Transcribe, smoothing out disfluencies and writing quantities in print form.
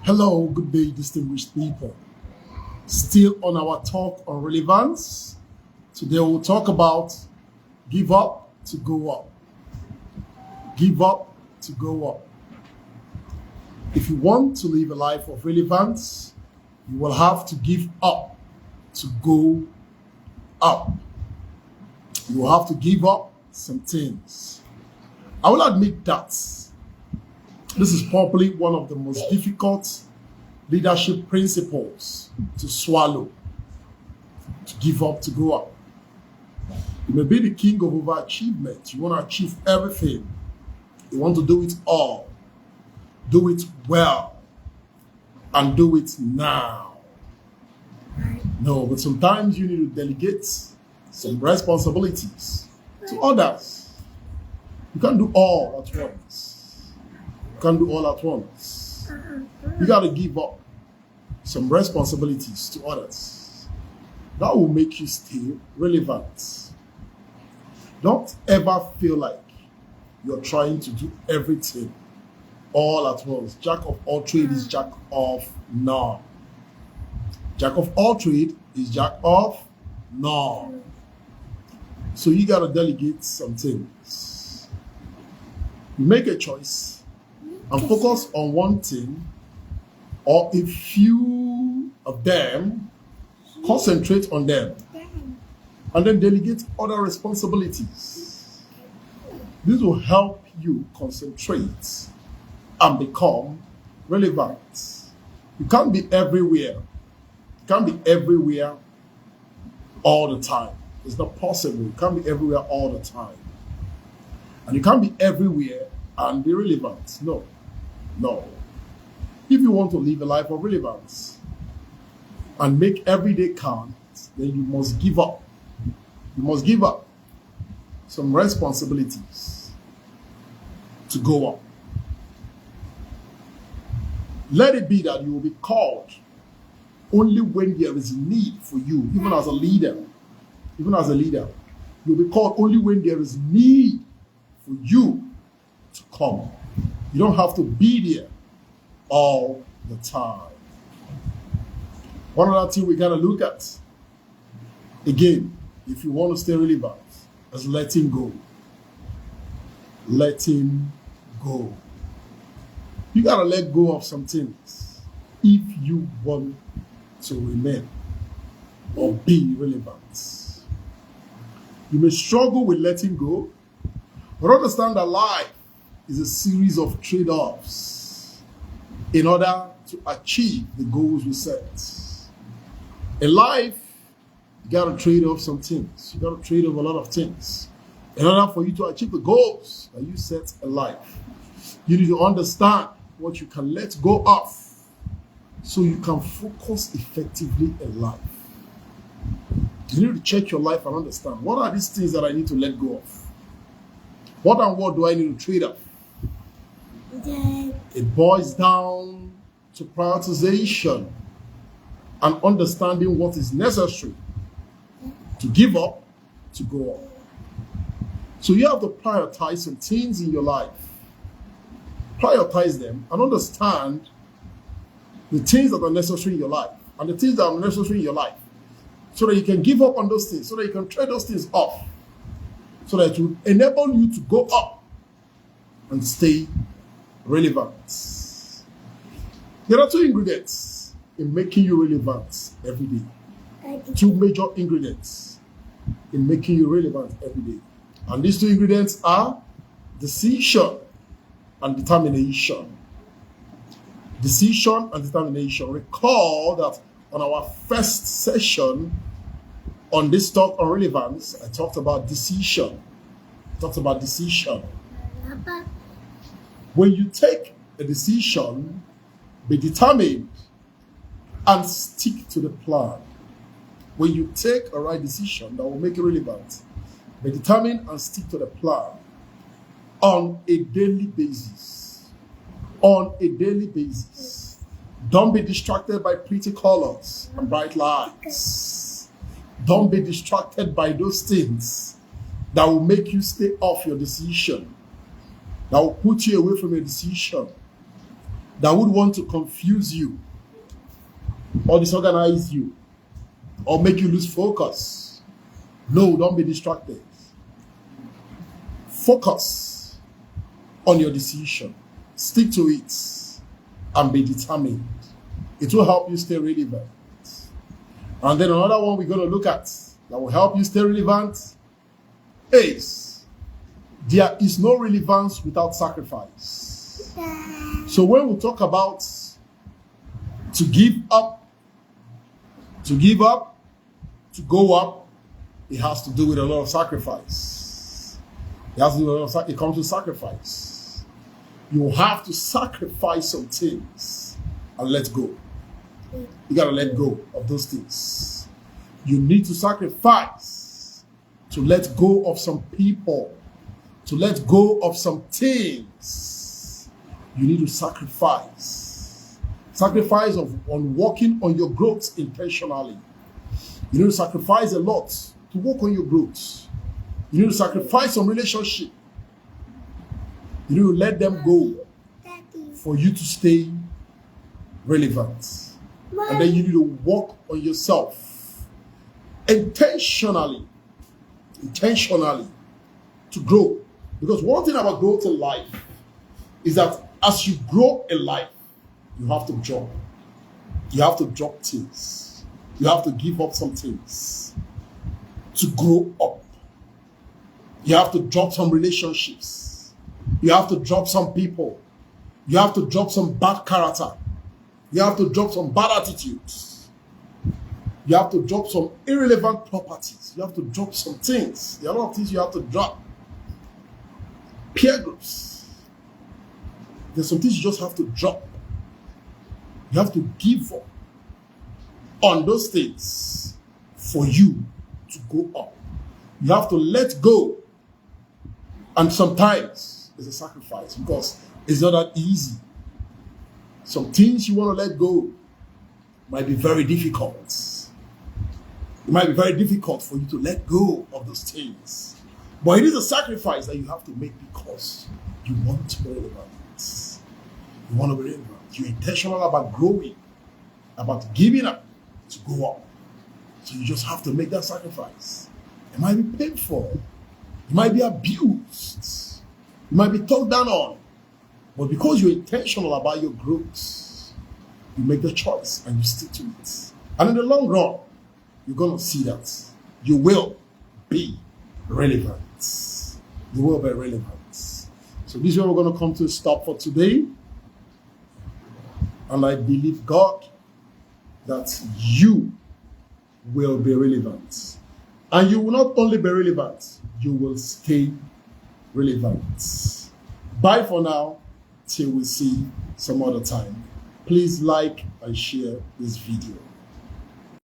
Hello, good day, distinguished people. Still on our talk on relevance. Today we'll talk about give up to go up. Give up to go up. If you want to live a life of relevance, you will have to give up to go up. You will have to give up some things. I will admit that this is probably one of the most difficult leadership principles to swallow, to give up to go up. You may be the king of overachievement. You want to achieve everything. You want to do it all. Do it well. And do it now. No, but sometimes you need to delegate some responsibilities to others. You can't do all at once. You can't do all at once. You got to give up some responsibilities to others. That will make you stay relevant. Don't ever feel like you're trying to do everything all at once. Jack of all trade is jack of none. Jack of all trade is jack of none. So you got to delegate some things. You make a choice and focus on one thing or a few of them, concentrate on them, and then delegate other responsibilities. This will help you concentrate and become relevant. You can't be everywhere. You can't be everywhere all the time. It's not possible. You can't be everywhere all the time. And you can't be everywhere and be relevant. No. If you want to live a life of relevance and make every day count, then you must give up. You must give up some responsibilities to go up. Let it be that you will be called only when there is need for you, even as a leader. Even as a leader, you'll be called only when there is need for you to come. You don't have to be there all the time. One other thing we gotta look at, again, if you want to stay relevant, is letting go. Letting go. You gotta let go of some things if you want to remain or be relevant. You may struggle with letting go, but understand that life is a series of trade-offs in order to achieve the goals we set. In life, you got to trade off some things. You got to trade off a lot of things in order for you to achieve the goals that you set in life. You need to understand what you can let go of so you can focus effectively in life. You need to check your life and understand, what are these things that I need to let go of? What and what do I need to trade off? It boils down to prioritization and understanding what is necessary to give up, to go up. So you have to prioritize some things in your life. Prioritize them and understand the things that are necessary in your life and the things that are necessary in your life, so that you can give up on those things, so that you can trade those things off, so that it will enable you to go up and stay relevant. There are two ingredients in making you relevant every day. Two major ingredients in making you relevant every day. And these two ingredients are decision and determination. Decision and determination. Recall that on our first session on this talk on relevance, I talked about decision. When you take a decision, be determined and stick to the plan. When you take a right decision that will make you relevant, be determined and stick to the plan on a daily basis. On a daily basis. Don't be distracted by pretty colors and bright lights. Don't be distracted by those things that will make you stay off your decision, that will put you away from your decision. that would want to confuse you or disorganize you or make you lose focus. No, don't be distracted. Focus on your decision. Stick to it and be determined. It will help you stay relevant. And then another one we're going to look at that will help you stay relevant is there is no relevance without sacrifice. So when we talk about to give up, to go up, it has to do with a lot of sacrifice. It comes with sacrifice. You have to sacrifice some things and let go. You got to let go of those things. You need to sacrifice to let go of some people, to let go of some things. You need to sacrifice. Sacrifice on working on your growth intentionally. You need to sacrifice a lot to work on your growth. You need to sacrifice some relationship. You need to let them go for you to stay relevant. And then you need to work on yourself intentionally to grow. Because one thing about growth in life is that as you grow in life, you have to drop. You have to drop things. You have to give up some things to grow up. You have to drop some relationships. You have to drop some people. You have to drop some bad character. You have to drop some bad attitudes. You have to drop some irrelevant properties. You have to drop some things. There are a lot of things you have to drop. Peer groups. There's some things you just have to drop. You have to give up on those things for you to go up. You have to let go. And sometimes it's a sacrifice because it's not that easy. Some things you want to let go might be very difficult. It might be very difficult for you to let go of those things. But it is a sacrifice that you have to make because you want to be relevant. You want to be relevant. You're intentional about growing, about giving up to go up. So you just have to make that sacrifice. It might be painful. You might be abused. You might be talked down on. But because you're intentional about your growth, you make the choice and you stick to it. And in the long run, you're going to see that you will be relevant. You will be relevant. So this is where we're going to come to a stop for today. And I believe God that you will be relevant. And you will not only be relevant, you will stay relevant. Bye for now. Till we see some other time. Please like and share this video.